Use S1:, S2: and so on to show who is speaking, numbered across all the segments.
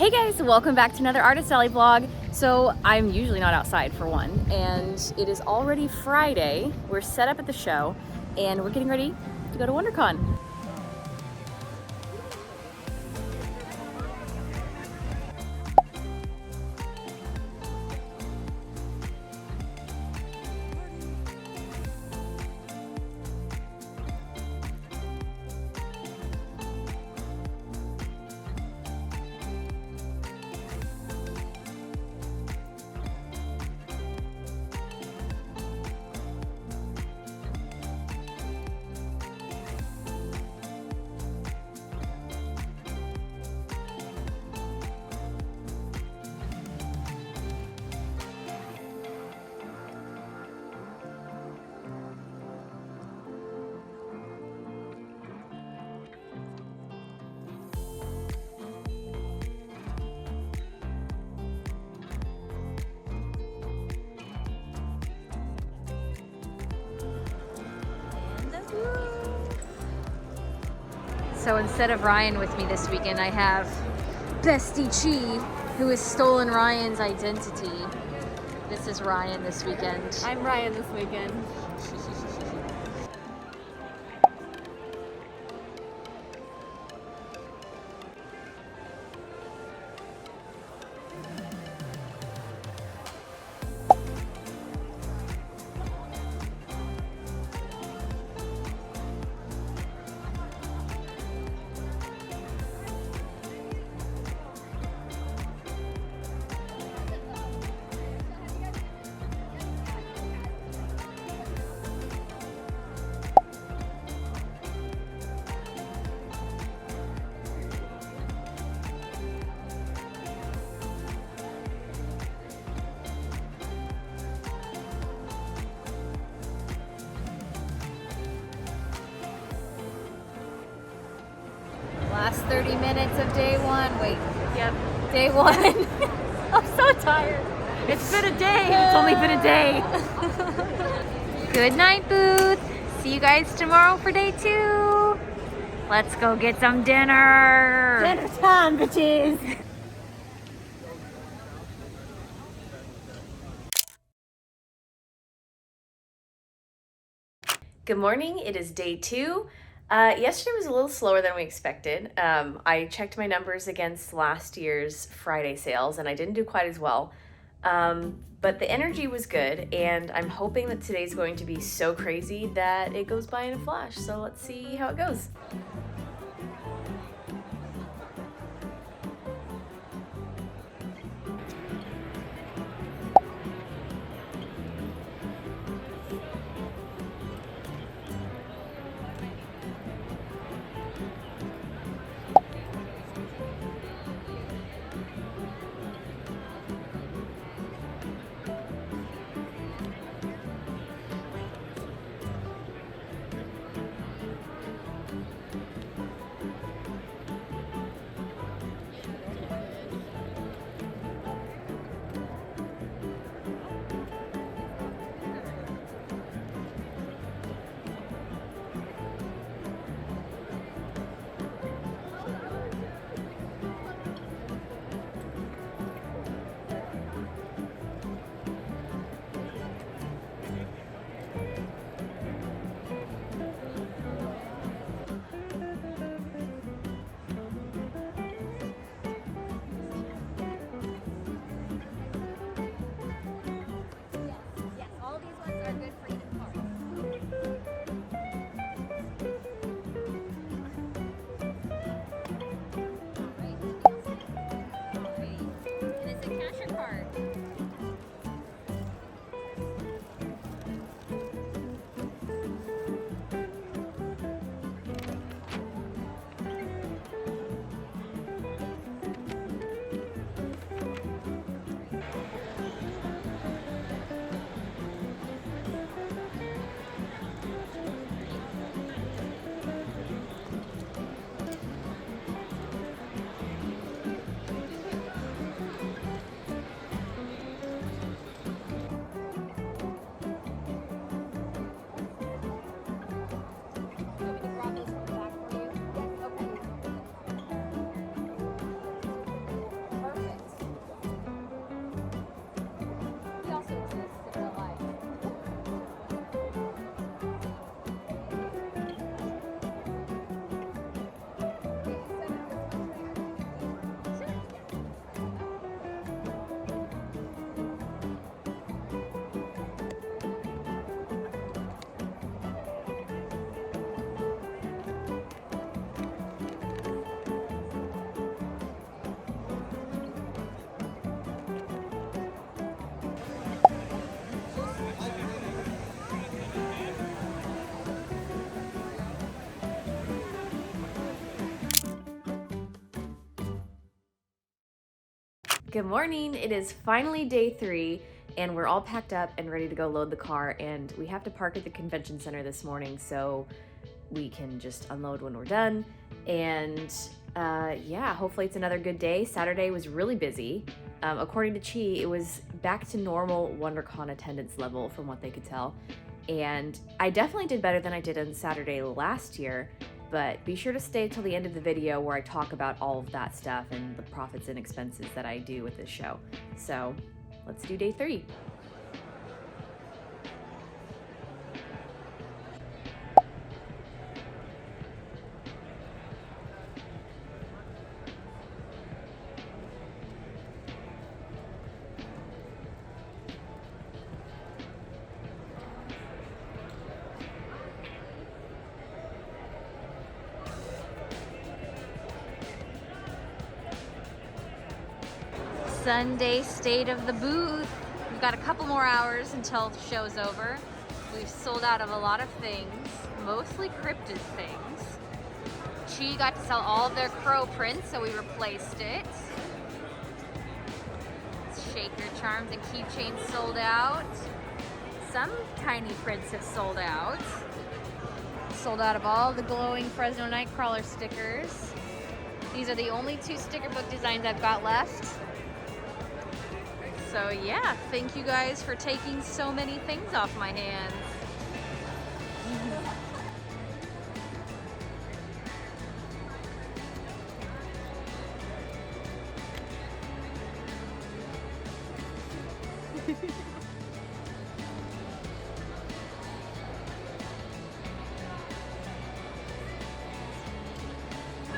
S1: Hey guys, welcome back to another Artist Alley vlog. So I'm usually not outside for one, and it is already Friday. We're set up at the show and we're getting ready to go to WonderCon. So instead of Ryan with me this weekend, I have Bestie Chi, who has stolen Ryan's identity. This is Ryan this weekend.
S2: I'm Ryan this weekend.
S1: Last 30 minutes of day one. Wait,
S2: Yep.
S1: day one. I'm so tired.
S2: It's been a day. It's only been a day.
S1: Good night, booth. See you guys tomorrow for day two. Let's go get some dinner.
S2: Dinner time, bitches.
S3: Good morning, it is day two. Yesterday was a little slower than we expected. I checked my numbers against last year's Friday sales and I didn't do quite as well. But the energy was good and I'm hoping that today's going to be so crazy that it goes by in a flash. So let's see how it goes. Good morning. It is finally day 3 and we're all packed up and ready to go load the car, and we have to park at the convention center this morning so we can just unload when we're done. And yeah, hopefully it's another good day. Saturday was really busy. According to Chi, it was back to normal WonderCon attendance level from what they could tell. And I definitely did better than I did on Saturday last year. But be sure to stay till the end of the video where I talk about all of that stuff and the profits and expenses that I do with this show. So let's do day 3.
S1: Sunday state of the booth. We've got a couple more hours until the show's over. We've sold out of a lot of things, mostly cryptid things. Chi got to sell all of their crow prints, so we replaced it. Shaker charms and keychains sold out. Some tiny prints have sold out. Sold out of all the glowing Fresno Nightcrawler stickers. These are the only 2 sticker book designs I've got left. So yeah, thank you guys for taking so many things off my hands.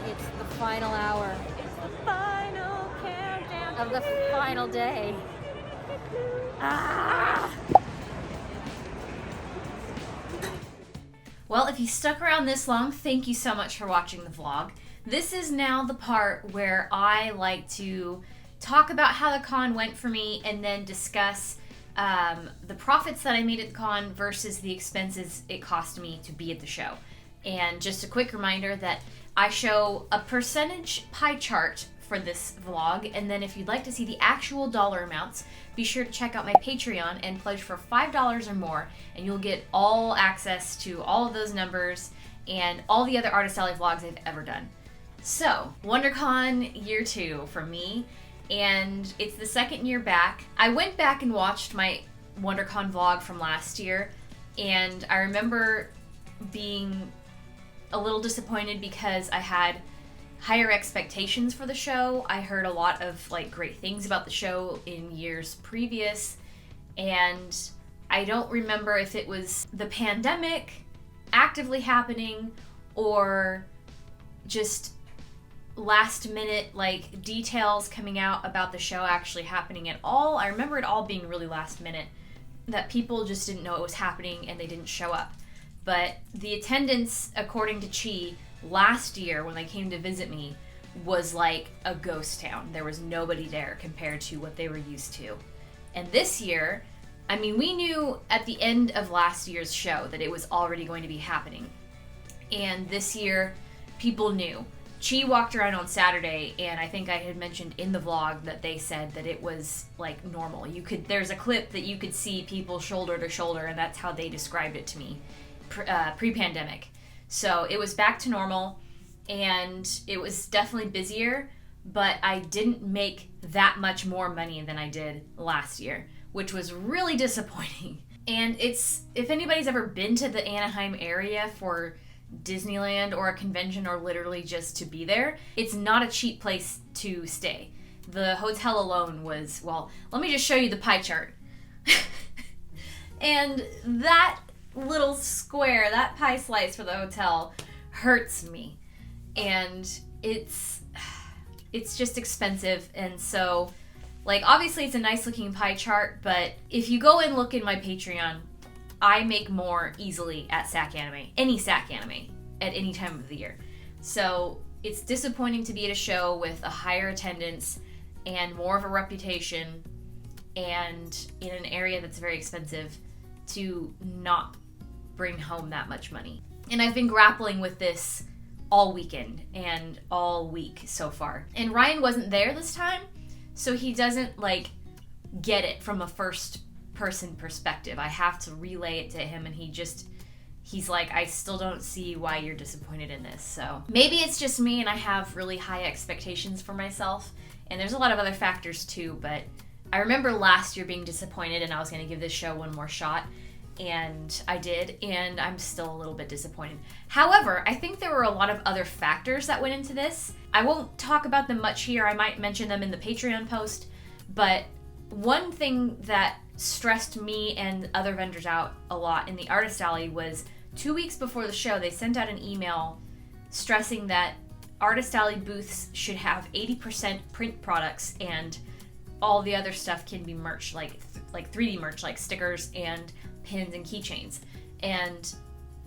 S1: It's the final hour.
S2: It's the final countdown
S1: Of the final day. Ah! Well, if you stuck around this long, thank you so much for watching the vlog. This is now the part where I like to talk about how the con went for me and then discuss the profits that I made at the con versus the expenses it cost me to be at the show. And just a quick reminder that I show a percentage pie chart for this vlog, and then if you'd like to see the actual dollar amounts, be sure to check out my Patreon and pledge for $5 or more, and you'll get all access to all of those numbers and all the other Artist Alley vlogs I've ever done. So, WonderCon year 2 for me, and it's the second year back. I went back and watched my WonderCon vlog from last year, and I remember being a little disappointed because I had higher expectations for the show. I heard a lot of great things about the show in years previous, and I don't remember if it was the pandemic actively happening or just last minute details coming out about the show actually happening at all. I remember it all being really last minute, that people just didn't know it was happening and they didn't show up. But the attendance, according to Chi, last year when they came to visit me was like a ghost town. There was nobody there compared to what they were used to. And this year, I mean, we knew at the end of last year's show that it was already going to be happening. And this year, people knew. Chi walked around on Saturday, and I think I had mentioned in the vlog that they said that it was normal. There's a clip that you could see people shoulder to shoulder, and that's how they described it to me pre-pandemic. So it was back to normal, and it was definitely busier, but I didn't make that much more money than I did last year, which was really disappointing. And if anybody's ever been to the Anaheim area for Disneyland or a convention or literally just to be there, it's not a cheap place to stay. The hotel alone was, well, let me just show you the pie chart. And that little square, that pie slice for the hotel hurts me, and it's just expensive. And so obviously it's a nice looking pie chart, but if you go and look in my Patreon, I make more easily at SAC Anime, any SAC Anime at any time of the year. So it's disappointing to be at a show with a higher attendance and more of a reputation and in an area that's very expensive to not bring home that much money. And I've been grappling with this all weekend and all week so far. And Ryan wasn't there this time, so he doesn't like get it from a first person perspective. I have to relay it to him, and he's like, I still don't see why you're disappointed in this. So maybe it's just me and I have really high expectations for myself, and there's a lot of other factors too, but I remember last year being disappointed and I was going to give this show one more shot, and I did, and I'm still a little bit disappointed. However, I think there were a lot of other factors that went into this. I won't talk about them much here. I might mention them in the Patreon post, but one thing that stressed me and other vendors out a lot in the Artist Alley was 2 weeks before the show, they sent out an email stressing that Artist Alley booths should have 80% print products and all the other stuff can be merch, like 3D merch, like stickers and pins and keychains. And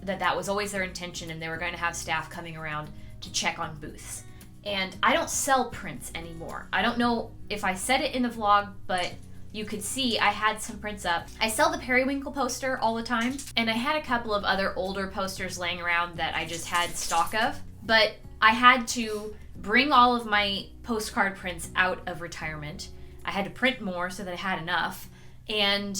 S1: that was always their intention, and they were going to have staff coming around to check on booths. And I don't sell prints anymore. I don't know if I said it in the vlog, but you could see I had some prints up. I sell the Periwinkle poster all the time, and I had a couple of other older posters laying around that I just had stock of, but I had to bring all of my postcard prints out of retirement. I had to print more so that I had enough, and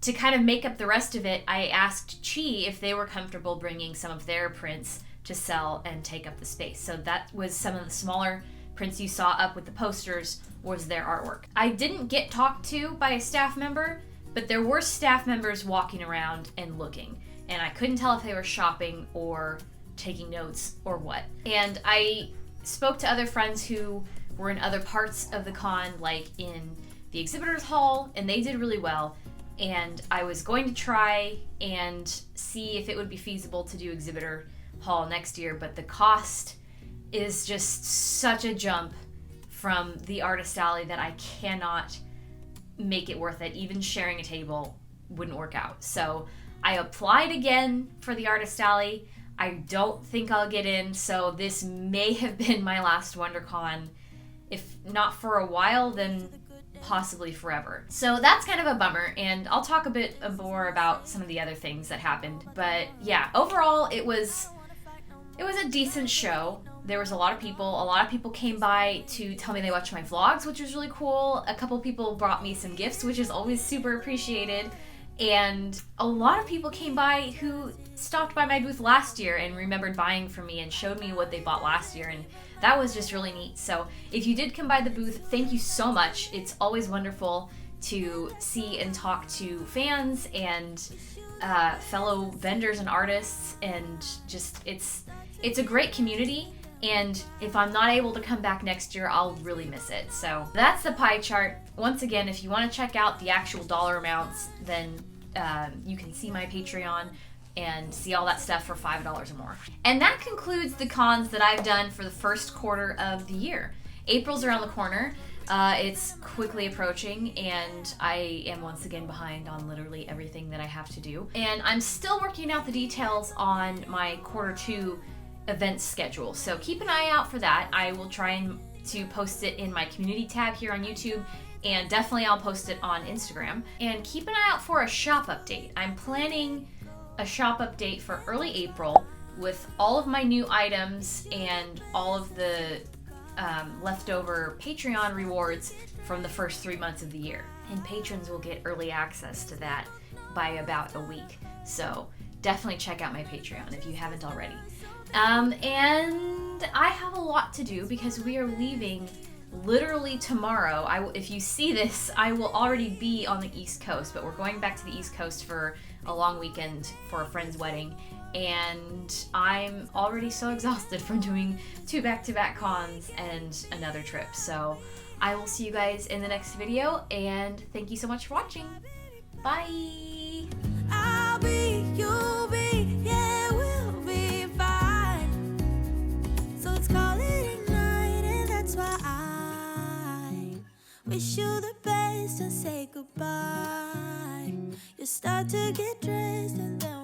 S1: to kind of make up the rest of it, I asked Chi if they were comfortable bringing some of their prints to sell and take up the space. So that was some of the smaller prints you saw up with the posters was their artwork. I didn't get talked to by a staff member, but there were staff members walking around and looking, and I couldn't tell if they were shopping or taking notes or what. And I spoke to other friends who were in other parts of the con, like in the exhibitors hall, and they did really well. And I was going to try and see if it would be feasible to do exhibitor hall next year, but the cost is just such a jump from the Artist Alley that I cannot make it worth it. Even sharing a table wouldn't work out. So I applied again for the Artist Alley. I don't think I'll get in, so this may have been my last WonderCon. If not for a while, then possibly forever. So that's kind of a bummer, and I'll talk a bit more about some of the other things that happened. But yeah, overall it was a decent show. There was a lot of people. A lot of people came by to tell me they watched my vlogs, which was really cool. A couple people brought me some gifts, which is always super appreciated. And a lot of people came by who stopped by my booth last year and remembered buying from me and showed me what they bought last year, and that was just really neat. So if you did come by the booth, thank you so much. It's always wonderful to see and talk to fans and fellow vendors and artists, and just it's a great community. And if I'm not able to come back next year, I'll really miss it. So that's the pie chart. Once again, if you want to check out the actual dollar amounts, then you can see my Patreon and see all that stuff for $5 or more. And that concludes the cons that I've done for the first quarter of the year. April's around the corner. It's quickly approaching, and I am once again behind on literally everything that I have to do. And I'm still working out the details on my Q2 event schedule, so keep an eye out for that. I will try to post it in my community tab here on YouTube, and definitely I'll post it on Instagram. And keep an eye out for a shop update. I'm planning a shop update for early April with all of my new items and all of the leftover Patreon rewards from the first 3 months of the year. And patrons will get early access to that by about a week. So definitely check out my Patreon if you haven't already. And I have a lot to do because we are leaving literally tomorrow. If you see this, I will already be on the East Coast, but we're going back to the East Coast for a long weekend for a friend's wedding, and I'm already so exhausted from doing 2 back-to-back cons and another trip. So I will see you guys in the next video, and thank you so much for watching. Bye!
S2: I'll be, you'll be, yeah, we'll be fine. So let's call it a night, and that's why I wish you the best and say goodbye. You start to get dressed and then